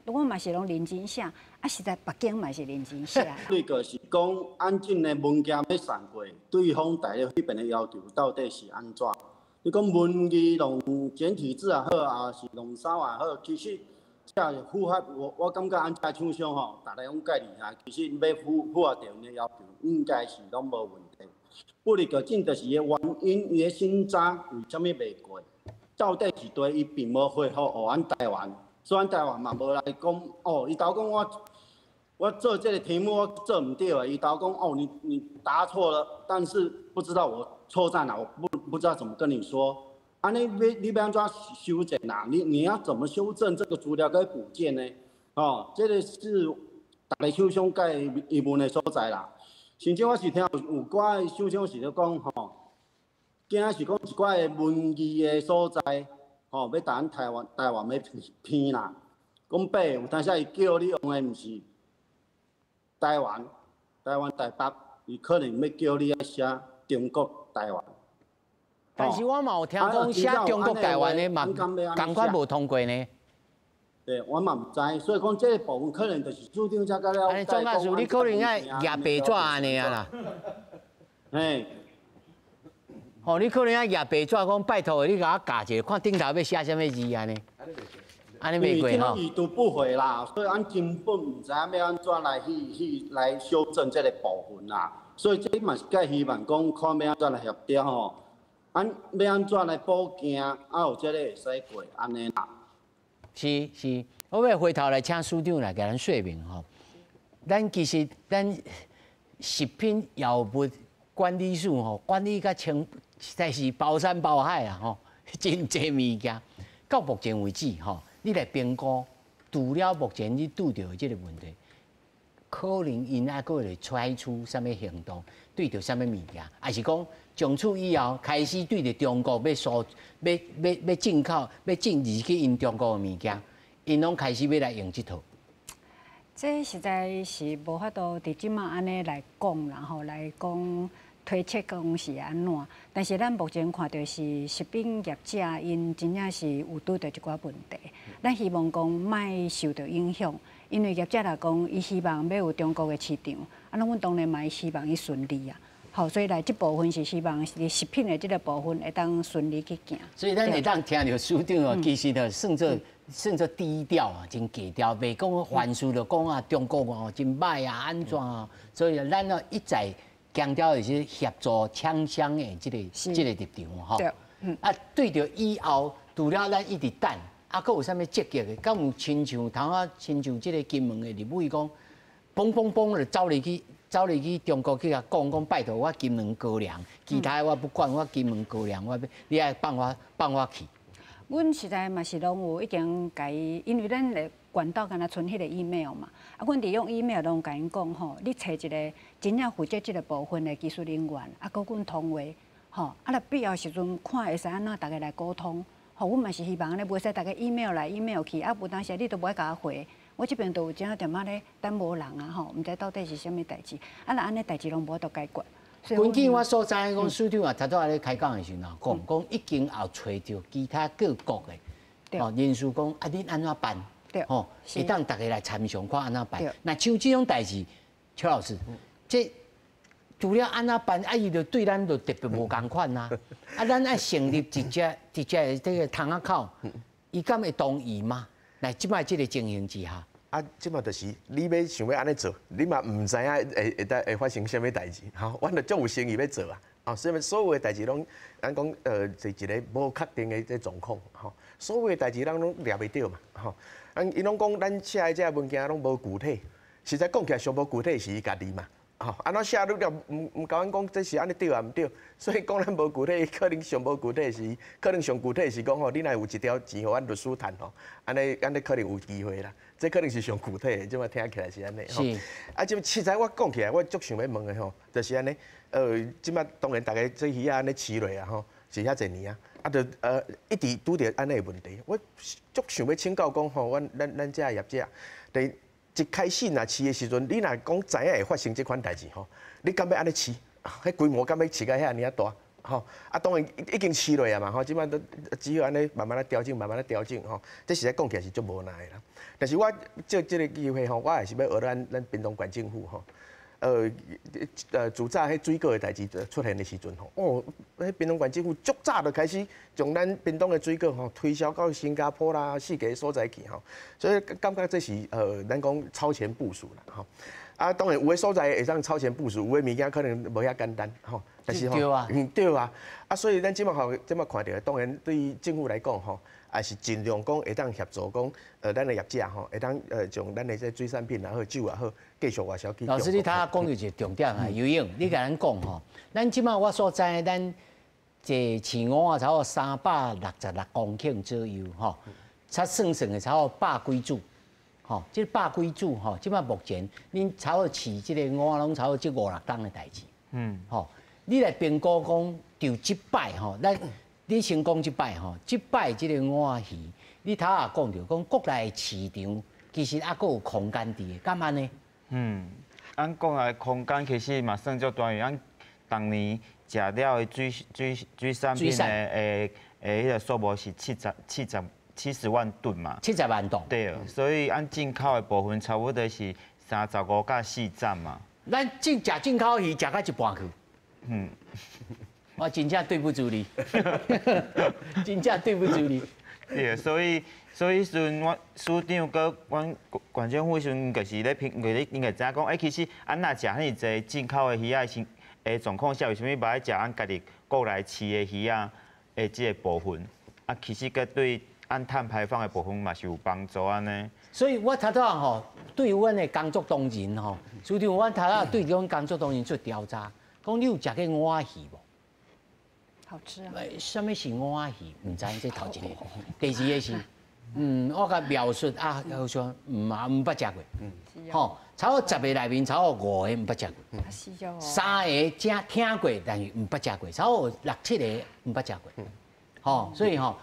我嘛是拢认真写，实在别间嘛是认真写。对个是讲安怎的文件要送过，对方大陆迄边的要求到底是安怎？你讲文字用简体字也好，还是用啥也好，其实。这符合我感觉安遮厂商大家拢介厉害，其实要符合着因的要求，应该是拢无问题。不离个紧就是伊的原因，伊的审查为虾米袂过？到底是对伊并无回复互咱台湾，所以咱台湾嘛无来讲伊头讲我做这个题目我做唔对啊，伊头讲你答错了，但是不知道我错在哪，我不知道怎么跟你说。你要安怎修正啦？你要怎么修正这个资料跟补件呢？这个是大家厂商介疑问的所在啦。甚至我是听有寡厂商是咧讲惊是讲一寡的文字的所在要咱台湾要偏啦。讲白有当时伊叫你用的毋是台湾台北，伊可能要叫你写中国台湾。但是我嘛有听讲写中国台湾的嘛，同款无通过呢。对，我嘛唔知，所以讲这个部分可能就是注定才到了。安尼总干事，你可能要压白纸安尼啊啦。嘿，你可能要压白纸，讲拜托你甲我教一下，看顶头要写啥物字安尼。安尼袂过吼。已读不回啦，所以俺根本唔知要安怎来修正这个部分啦。所以这嘛是介希望讲看要安怎来协调要安怎来补件，有这个会使过安尼啦。是，我要回头来请署长来给咱说明其实咱食品药物管理署管理甲实在是包山包海啊真侪物件。到目前为止你来评估，除了目前你拄到的这个问题，可能因还佫会采取什么行动，对着什么物件，还是讲？从此以后，开始对着中国要进口、要进入去因中国的物件，因拢开始要来用这套。这实在是无法度伫即马安尼来讲，然后来讲推测讲是安怎。但是咱目前看到是食品业者因真正是有拄到一寡问题，咱希望讲莫受到影响，因为业者来讲，伊希望要有中国的市场，那阮当然嘛希望伊顺利啊。所以来这部分是希望是食品的这个部分会当顺利去行。所以咱会当听到署长其实算作低调真低调，袂讲凡事就讲中国真歹安怎所以咱一再强调的是协助厂商的这个立场对着以后除了咱一直等，佫有啥物积极的？敢有亲像这个金门的立委讲，嘣嘣嘣就走入去中国去甲讲拜托我金门高粱，其他我不管，我金门高粱，你爱放我去。阮实在嘛是拢有已经甲伊，因为咱的管道敢若存迄个 email 嘛，阮伫用 email 拢甲因讲吼，你找一个真正负责即个部分的技术人员，甲阮通话，吼，若必要时阵看会使安怎大家来沟通，吼，阮嘛是希望安尼，袂使大家 email 来 email 去，有当时你都无爱甲我回。我这边都有正点仔咧等无人啊吼，毋知到底是啥物代志，若安尼代志拢无得解决。根据我所知，讲署长啊，头拄仔咧开讲的时候讲已经也找着其他各国的人士讲啊，恁安怎办？吼，会当大家来参详看安怎办。那像这种代志，邱老师，这除了安怎办，伊就对咱就特别无共款呐。咱爱成立一只这个窗仔口，伊敢会同意吗？来，即摆即个情形之下，即摆就是你要想要安尼做，你嘛唔知影会发生啥物代志，吼，阮就足有诚意要做啊，所有的代志拢，咱讲是一个无确定的这状况，吼，所有的代志咱拢抓袂到嘛，吼，因拢讲咱写的这文件拢无具体，实在讲起来上无具体是伊家己嘛。吼，安怎写你了唔甲阮讲这是安尼对啊毋对，所以讲咱无具体，可能上无具体是，可能上具体是讲吼，你若有一条钱互阮律师趁吼，安尼可能有机会啦。这可能是上具体的，即马听起来是安尼吼。即实在我讲起来，我足想要问的吼，就是安尼，即马当然大家这鱼啊安尼饲落啊吼，是遐侪年啊，就一直拄着安尼的问题，我足想要请教讲吼，咱这业者，第一开始若饲的时阵，你若讲知影会发生这款代志吼，你敢要安尼饲？迄规模敢要饲到遐尔大？吼，当然已经饲落啊嘛，吼，即摆都只好安尼慢慢调整，慢慢调整吼。这实在讲起来是足无奈啦。但是我借这个机会吼，我也是要学咱屏东县政府吼，自早迄水果的代志出现的时阵吼，迄屏东县政府足早就开始将咱屏东的水果吼推销到新加坡啦、世界所在去吼，所以感觉这是咱讲超前部署啦吼。当然有的所在会当超前部署，有的物件可能无遐简单吼。但是吼，对啊，所以咱即马看到，当然对于政府来讲吼，也是尽量讲会当协助讲，咱的业者吼，会当将咱的这水产品也好、酒也好，继续外销去。老师，你讲到一个重点啊，游泳，你甲咱讲吼，咱即马我所知，咱这市场啊，差不多366公顷左右吼，差算的差不多100几组。吼，即100几组吼，即摆目前恁差不多饲即个鹅拢差不多即5、6档的代志。吼，你来评估讲就即摆吼，你先讲即摆吼，即摆即个鹅鱼，你头下讲着讲国内市场其实还佫有空间伫的，敢安尼？咱国内空间其实嘛算足大，因为咱当年食了的水产品的迄个数目是70万吨嘛，70万吨。对，所以按进口的部分差不多是35到4站嘛。咱食进口鱼食到一半去。我真正对不住你，真正对不住你。对，所以时阵我署长跟阮县政府时阵，就是咧评，应该知影讲，其实咱若食遐济进口的鱼仔状况下，为什么无爱食咱家己国内饲的鱼仔的即个部分？其实佮对按碳排放的部分嘛是有帮助安尼。所以我头仔吼，对阮的工作同仁吼，署长，我头仔对阮工作同仁做调查，讲你有食过鹅鱼无？好吃啊！什么是鹅鱼？唔知这头一个。第二个是，我甲描述啊，好像唔捌食过。吼，差不多10个内面，差不多5个唔捌食过。3个正听过，但是唔捌食过，差不多6、7个唔捌食过。吼，所以吼，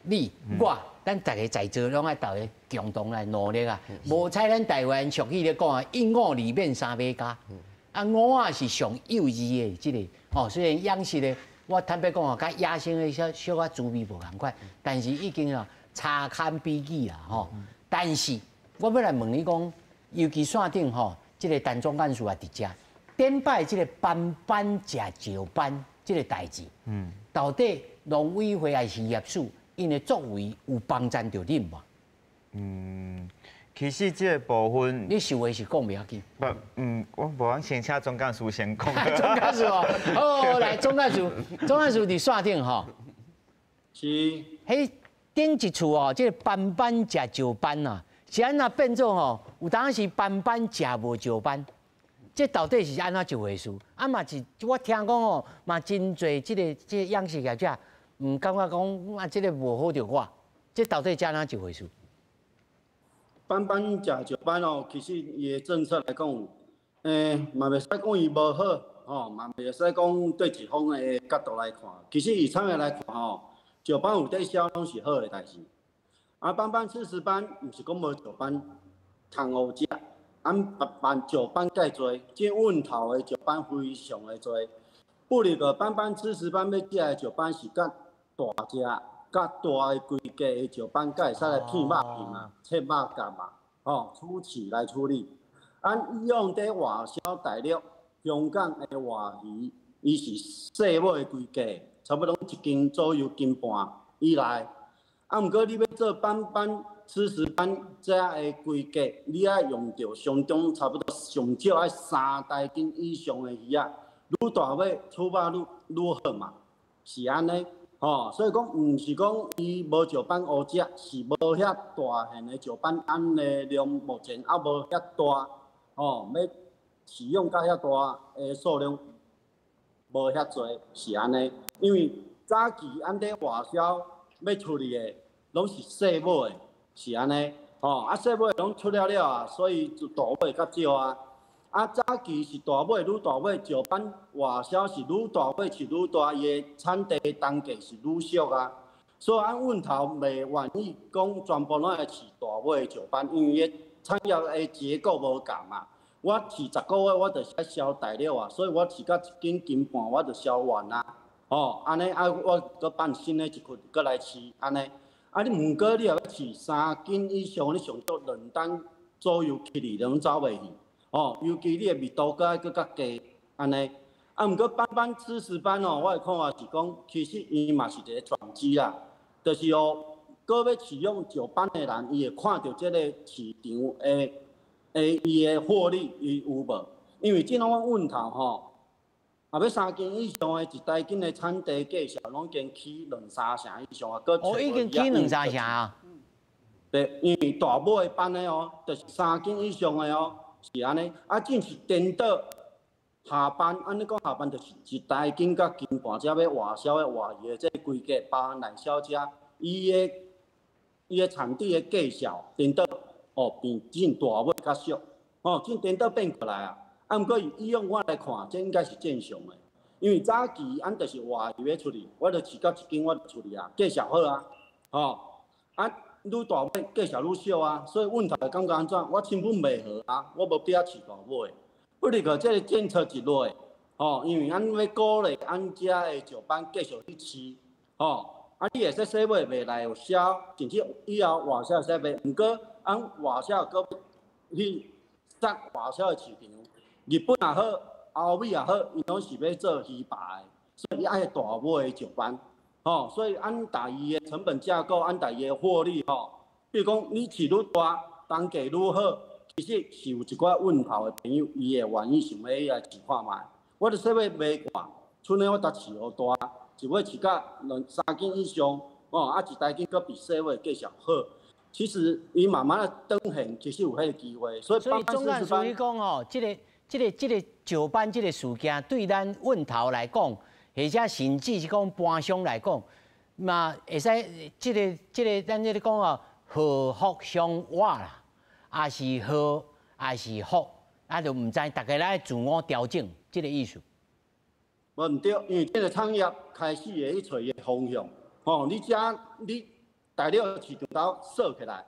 你我，咱大家在座拢爱大家共同来努力啊！无采咱台湾俗语咧讲啊，一鹅里面3尾加。鹅仔是上幼稚的即个，虽然养殖的，我坦白讲啊，甲野生的小可滋味无共款，但是已经啊差堪比拟啦，但是我要来问你讲，尤其线顶即个陈总干事也伫遮，点摆即个斑斑食石斑即个代志，到底农委会还是业主因的作为有帮衬着恁无？其实这个部分，你想的是讲袂要紧。我无通先请总干事先讲。总干事哦，好，来总干事伫线顶吼。是。迄顶一厝哦，这个斑斑食石斑呐，是安那变做吼？有当时班班食无石斑，这到底是安怎一回事？啊嘛是，我听讲吼，嘛真侪这个养殖业者，感觉讲啊，这个无好着我，这到底是安怎一回事？班班食石斑哦，其实伊的政策来讲，嘛袂使讲伊无好，吼，嘛袂使讲对一方的角度来看。其实以产业来看吼，石斑有在销拢是好的代志。啊，班班吃石斑，毋是讲无石斑通好食，按办石斑介多，即阮头的石斑非常的多。不如个班班吃石斑要食的石斑是较大只。较大的规格的石斑，才会使来片肉片啊、切肉干啊，吼，处置来处理。按用在外销大陆，香港的活鱼，伊是细尾的规格，差不多1斤左右斤半以内。啊，毋过你要做班班吃石斑这的规格，你爱用到相当差不多上少爱3大斤以上的鱼啊，愈大尾处肉愈好嘛，是安尼。哦，所以讲，毋是讲伊无石斑好食，是无遐大汉的石斑，按的量目前还无遐大，哦，要使用到遐大的数量无遐多，是安尼。因为早期按在外销要处理的，拢是细尾的，是安尼。哦，啊细尾拢出了啊，所以就大尾较少啊。啊，早期是大尾愈大尾，石斑外销是愈大尾是愈大，伊的产地单价是愈俗啊。所以按阮头袂愿意讲全部拢来饲大尾的石斑，因为伊产业的结构无共嘛。我饲10个月，我就是爱销大陆啊，所以我饲到1斤斤半，我就销完啊。哦，安尼啊，我搁办新的一群搁来饲，安尼。啊，你毋过你若要饲3斤以上，你上到2担左右起哩，拢走袂去。哦，尤其你的密度搁较低，安尼。啊，毋过班班吃石斑哦，我的看法是讲，其实伊嘛是一个转机啦，就是哦，搁要饲养石斑的人，伊会看到即个市场伊的获利伊有无？因为即种阮头吼，啊要3斤以上的一台斤的产地计数，拢已经起2-3成以上啊，搁已经起2-3成啊。对，因为大尾的斑的哦，就是3斤以上的哦。是安尼，啊，正是颠倒下班，安尼讲下班就是一台斤甲斤半，才要外销的活鱼的这规格，包含内销者，伊的产地的计数颠倒，哦，变正大尾较俗，哦，正颠倒变过来啊。啊，毋过以用我来看，这应该是正常的，因为早期按就是活鱼要处理，我就饲到1斤我就处理啊，计数好啊，哦，啊。愈大尾计数愈少啊，所以阮头感觉安怎？我成本袂合啊，我无必要饲大尾。不如个这个政策一落，吼，因为咱要鼓励咱遮的石斑继续去饲，吼，啊，你会使细尾卖来有销，甚至以后外销使卖，毋过按外销搁去杀外销的市场，日本也好，欧美也好，伊拢是要做鱼排，所以伊爱大尾的石斑。哦，所以按大鱼的成本架构，按大鱼的获利吼，比如讲你饲愈大，单价愈好，其实是有一寡阮头的朋友，伊会愿意想要来饲看卖。我就说要卖挂，剩的我搭饲好大，一尾饲到2-3斤以上，哦，啊一台斤搁比细尾计数好。其实伊慢慢的转现，其实有迄个机会。所以总干事你讲哦，这个石斑这个事件，对咱阮头来讲。或者甚至是讲搬商来讲，嘛会使这个咱这个讲哦，祸福相倚啦，也是祸，也是福，啊就唔知大家来自我调整这个意思。无唔对，因为这个产业开始会去找伊个方向，吼，你大陆市场头锁起来，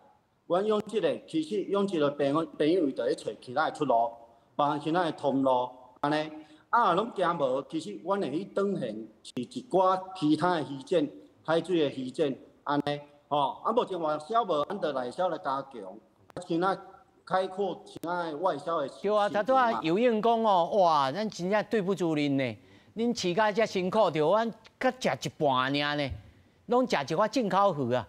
阮用这个其实用这个朋友就去找其他的出路，包含其他的通路，安尼。啊，拢惊无，其实阮会去转现是一寡其他的鱼种、海水的鱼种，安尼，吼。啊，目前外销无，咱就内销来加强，啊，其他开阔其他的外销的。对啊，他拄啊有应讲哦，哇，咱真正对不住恁呢，恁饲甲遮辛苦，着阮甲食一半尔呢，拢食一寡进口鱼啊。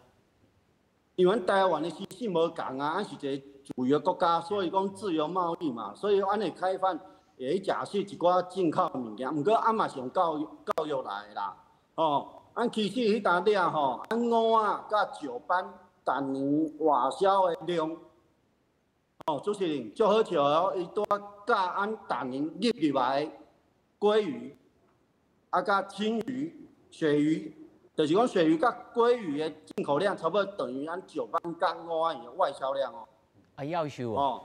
因为台湾的市场无共啊，咱是一个自由国家，所以讲自由贸易嘛，所以阮会开放。会去假设一寡进口物件，毋过俺嘛是用教育来的啦。哦，咱其实迄搭了吼，俺蚵仔甲石斑逐年外销的量哦，主持人足好笑哦，伊拄教俺逐年入来鲑鱼，甲青鱼、鳕鱼，就是讲鳕鱼甲鲑鱼的进口量差不多等于咱石板甲五仔鱼的外销量哦。啊，要求哦。哦，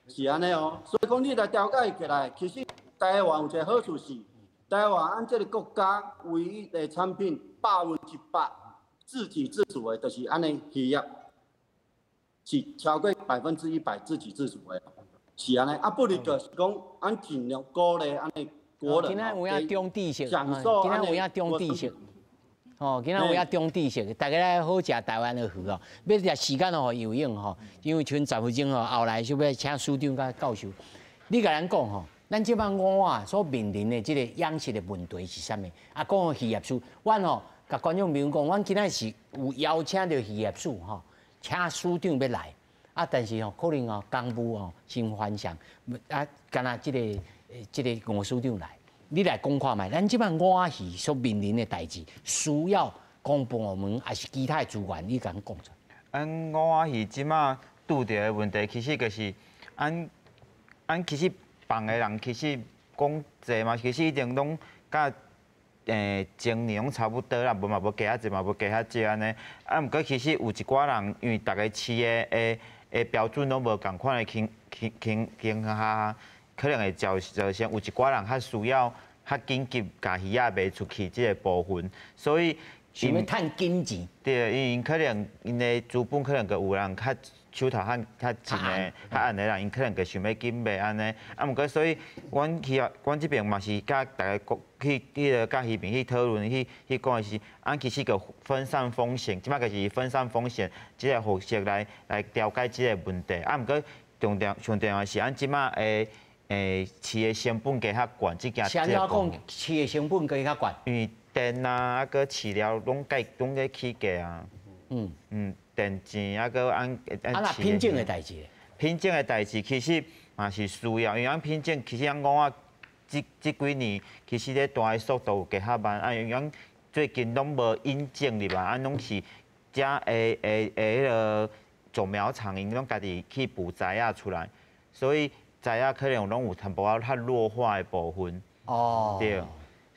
是安尼哦，所以讲你来调解起来，其实台湾有一个好处是，台湾按这个国家唯一的产品100%自给自足的，就是安尼渔业。 是超过100%自给自足的，是安尼。啊，不然就是讲，俺尽量鼓励安尼国人。今仔有影中地色，享受今仔有影中地色。哦，今仔有影中地色，大家来好食台湾的鱼哦。要食时间哦有用吼，因为剩10分钟哦，后来就要请署长甲教授。你甲咱讲吼，咱即摆我啊所面临的即个养殖的问题是啥物？啊，讲渔业署，阮吼甲观众朋友讲，阮今仔是有邀请到渔业署吼。 请署长要来，啊，但是吼可能哦公务哦真繁忙，啊，干那即个吴署长来，你来讲看卖，咱即摆我鱼所面临的代志，需要公部门还是其他的资源，你甲咱讲出。咱我鱼即摆拄着的问题，其实就是咱其实放的人其实讲济嘛，其实一定拢甲。 前年差不多啦，无嘛无加遐济嘛，无加遐济安尼。啊，毋过其实有一寡人，因为大家饲的标准拢无共款的轻下，可能会造成有一寡人较需要较紧急，甲鱼仔卖出去即个部分，所以想要趁紧钱。对，因可能因的资本可能个有人较。 手头较近的、较安尼人，因可能就想要紧卖安尼。啊，毋过所以，阮这边嘛是甲大家去甲渔民去讨论去讲的是，俺其实个分散风险，即摆就是分散风险，即个方式来调解即个问题。啊，毋过上重要是，俺即摆饲的成本加较悬，即件。啥要讲饲的成本加较悬？因为电啊，啊个饲料拢在起价啊。电钱啊，个按那品种的代志，品种的代志其实嘛是需要，因为咱品种其实咱讲啊，这几年其实咧大的速度有加较慢，啊，因为咱最近拢无引进入来，咱拢是遮迄个种苗场因拢家己去补材啊出来，所以材啊可能拢有淡薄仔较弱化的部分。哦，对。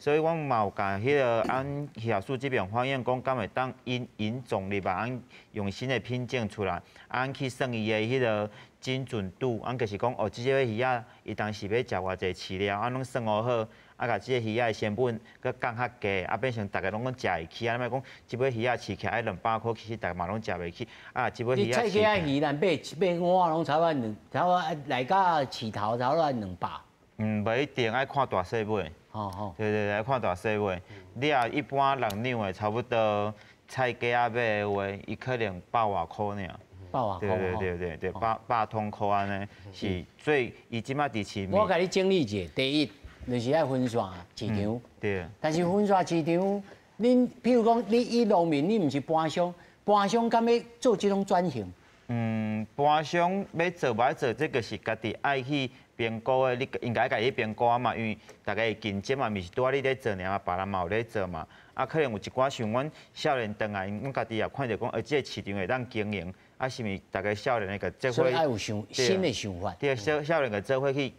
所以，阮嘛有甲迄个咱渔业署这边反映讲，敢会当引种入来，咱用新的品种出来，咱去算伊的迄个精准度，咱就是讲哦，即个鱼仔伊当时要食偌济饲料，咱拢算好好，啊，甲即个鱼仔的成本佮降较低，啊，变成大家拢食会起，啊，莫讲即尾鱼仔饲起来200块，其实大家嘛拢食袂起，啊，即尾鱼仔。你菜价鱼咱买碗拢差不多来甲饲头差不多200。无一定爱看大细尾。 哦，对，来看大细尾。你啊一般6两的差不多菜价啊买的话，伊可能100外块尔。100外块。对，100通块安尼是最，伊即摆伫市面。我甲你整理一下，第一就是爱分散市场。对。但是分散市场，恁譬如讲，你以农民，你毋是搬商，搬商敢要做即种转型？搬商要做无爱做，这个是家己爱去。 评估的，你应该家己评估啊嘛，因为大家的竞争嘛，毋是拄仔你咧做尔嘛，别人嘛有咧做嘛。啊，可能有一寡像阮少年转来，阮家己也看着讲，即个市场会当经营，啊，是毋大家少年个做伙？所以爱有新的想法。对，少年个做伙去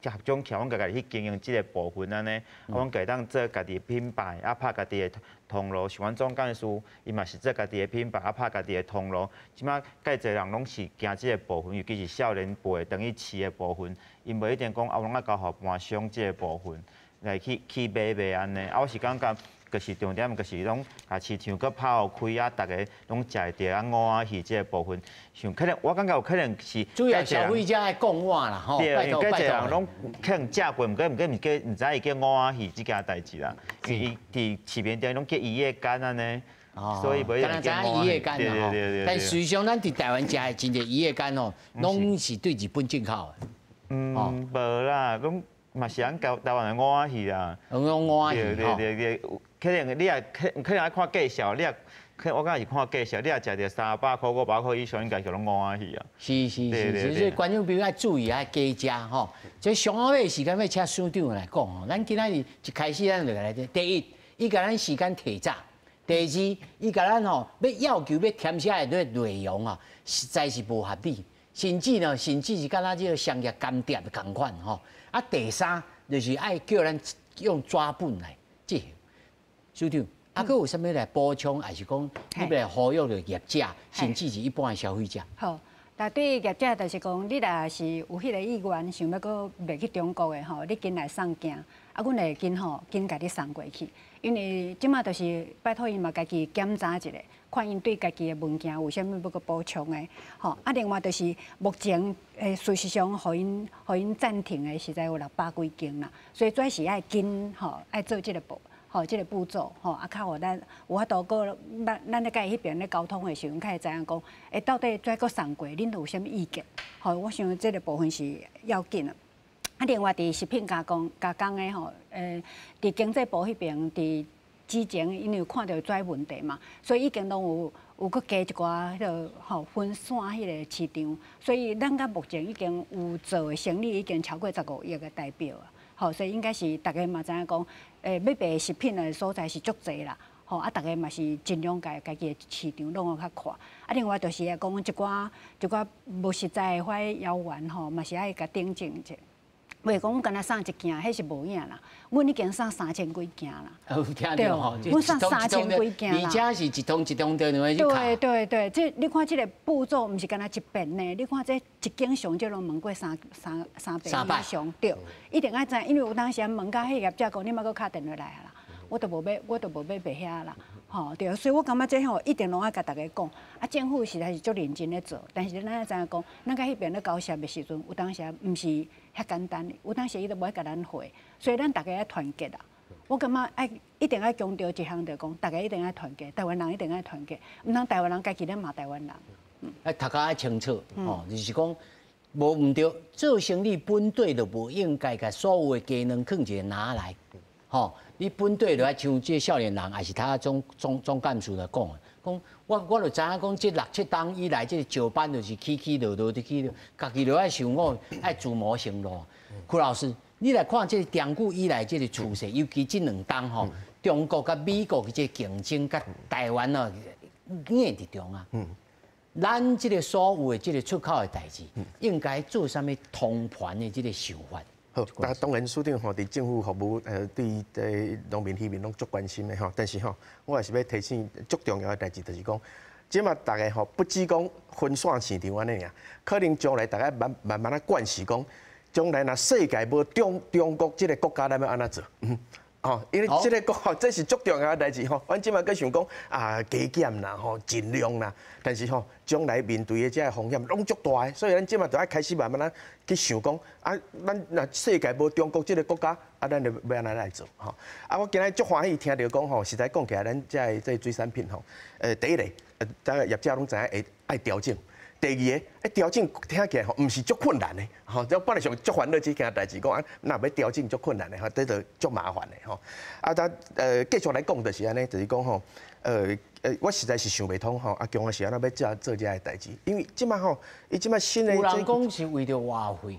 合种桥，阮家己去经营即个部分安尼，阮家当做家己的品牌，啊，拍家己的通路。像阮总干事，伊嘛是做家己的品牌，啊，拍家己的通路。即摆介侪人拢是行即个部分，尤其是少年辈等于饲的部分。 因无一定讲，拢爱交互搬商即个部分来去买安尼。啊，我是感觉，就是重点，就是拢把市场搁拍互开啊，大家拢食会着啊五仔鱼即个部分。像可能我感觉有可能是主要消费者爱讲话啦，吼。对，因为介侪人拢可能食过，毋知伊叫五仔鱼即件代志啦。因为伊伫市面顶拢叫鱼叶干安尼。 所以无一定叫鱼叶干啦，但实际上咱伫台湾食的真侪鱼叶干吼，拢是对日本进口的。 无啦，拢嘛是咱台湾的五仔鱼啦。五仔鱼对，可能你也可能爱看介绍，你也我感觉是看介绍，你也食着300块、500块以上，应该叫拢五仔鱼啊。是，所以观众朋友要注意，爱加食吼。即上后尾时间要请署长来讲吼，咱今仔日一开始咱就来第一，伊甲咱时间提早；第二，伊甲咱吼要求要填写的内容啊，实在是无合理。甚至是敢若这个商业干碟的同款吼。啊，第三就是爱叫咱用抓本来执行。署长，啊，佮有啥物来补充，还是讲你要来呼吁着业者，甚至是一般的消费者？好。但对业者就是讲，你若是有迄个意愿，想要搁卖去中国的吼，你紧来送件，啊，阮会紧甲你送过去。因为即马就是拜托因嘛家己检查一下，看因对家己的物件有啥物要搁补充的，吼。啊，另外就是目前事实上，互因暂停的实在有600几件啦，所以主要是爱紧吼，爱做即个即个步骤吼，啊，较互咱有法度个，咱咧甲伊迄边咧沟通的时阵，较会知影讲，到底再搁送过，恁有啥物意见？吼，我想这个部分是要紧的。啊，另外伫食品加工的吼，伫经济部迄边，伫之前因为有看到这问题嘛，所以已经拢有搁加一寡迄个吼分散迄个市场，所以咱到目前已经有做的生意已经超过15亿个代表啊。吼，所以应该是大家嘛知影讲，要卖食品的所在是足侪啦。吼，啊，大家嘛是尽量家己的市场弄较宽。啊，另外就是讲一寡无实在的遐谣言吼，嘛是爱甲订正者。袂讲敢若送一件，迄是无影啦。阮已经送3000几件啦。有听到吼，阮送3000几件啦。而且是一通电话去卡。对，这你看这个步骤，毋是敢若一遍呢。你看这一经上就拢问过三遍以上，对，一定爱知，因为有当时问到迄业者讲，你莫搁敲电话来啦，我都无要卖遐啦。吼，对，所以我感觉这吼一定拢爱甲大家讲，啊，政府实在是足认真咧做，但是咱爱知影讲，咱甲迄边咧交涉的时阵，有当时毋是遐简单的，有当时伊都无爱甲咱回，所以咱大家爱团结啦。我感觉一定爱强调一项，就讲大家一定爱团结，台湾人一定爱团结，毋通台湾人家己咧骂台湾人。大家爱清楚，吼，就是讲无毋对，做生意本队就无应该甲所有的技能囥一个拿来，吼。你本队就爱像这少年人，还是他总干事来讲，我就知影讲，这6、7档以来，这石班就是起落落的起，家己就爱想我爱自谋生路。柯老师，你来看这长久以来这个趋势，尤其这2档吼，中国甲美国的这竞争，甲台湾哦，硬伫中啊。咱这个所有的这个出口的代志，应该做啥物通盘的这个想法？好，当然署长吼，伫政府服务对这农民渔民拢足关心的吼，但是吼，我也是要提醒足重要的代志，就是讲，即马大家吼不只讲分散市场安尼尔，可能将来大家慢慢啊惯势讲，将来若世界无中国这个国家，咱要安怎做？哦，因为这个吼，这是足重要的代志吼。阮即马搁想讲啊，加减啦，吼，尽量啦。但是吼，将来面对的这个风险拢足大的，所以咱即马就要开始慢慢啊去想讲，啊，咱若世界无中国这个国家，啊，咱就要安怎来做吼。啊，我今日足欢喜听到讲吼，实在讲起来，咱这水产品吼，第一个，大家业者拢知影会爱调整。第二个，调整听起来吼，毋是足困难的，吼，这本来上足烦恼这件代志，讲啊，那要调整足困难的，吼，这就足麻烦的，吼。啊，咱继续来讲，就是安尼，就是讲吼，我实在是想袂通吼，啊，强的是安怎要做这个代志，因为即马吼，伊即马新的有人讲是为着话费。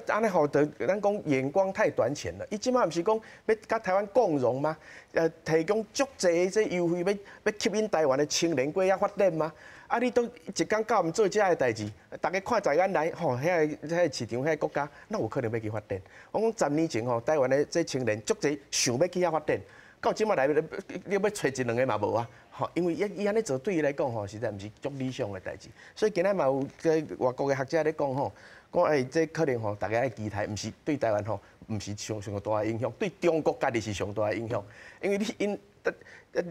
安尼吼，咱讲眼光太短浅了。伊即马毋是讲要甲台湾共荣吗？提供足济这优惠，要吸引台湾的青年过遐发展吗？啊，你都一天到晚做这个代志，大家看在眼来，吼，遐个市场、遐个国家，那有可能要去发展。我讲10年前吼，台湾的这青年足济想要去遐发展，到即马来你要找1、2个嘛无啊？吼，因为伊安尼做对伊来讲吼，实在毋是足理想的代志。所以今日嘛有个外国的学者咧讲吼，讲这可能吼，大家爱期待，毋是对台湾吼，毋是上大的影响，对中国家己是上大的影响。因为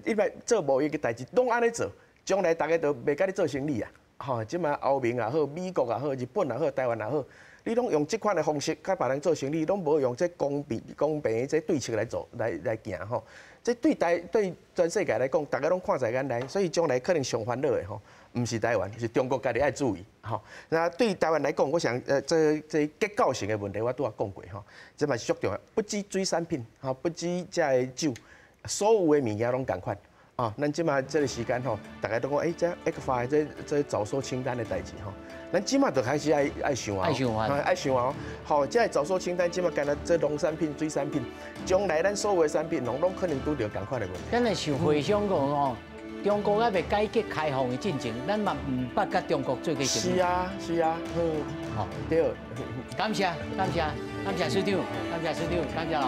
你来做贸易嘅代志，拢安尼做。将来大家都袂甲你做生意啊！吼，即马欧盟也好，美国也好，日本也好，台湾也好，你拢用即款的方式甲别人做生意，拢无用这公平这对策来做来行吼。这对全世界来讲，大家拢看在眼内，所以将来可能上烦恼的吼，毋是台湾，是中国家己爱注意吼。那对台湾来讲，我想这结构性的问题，我拄仔讲过吼，这嘛是足重要，不止水产品吼，不止这个酒，所有的物件拢共款。哦，咱即马这个时间吼，大家都讲，这 X5 这早收清单的代志吼，咱即马就开始爱想啊，爱想啊，好，这早收清单即马干了这农产品、水产品，将来咱所有的产品拢可能拄着共款的问题。咱来想回想讲哦，中国还未改革开放的进程，咱嘛唔捌甲中国做过生意。是啊，是啊，好，对。感谢署长，感谢署长，感谢老师。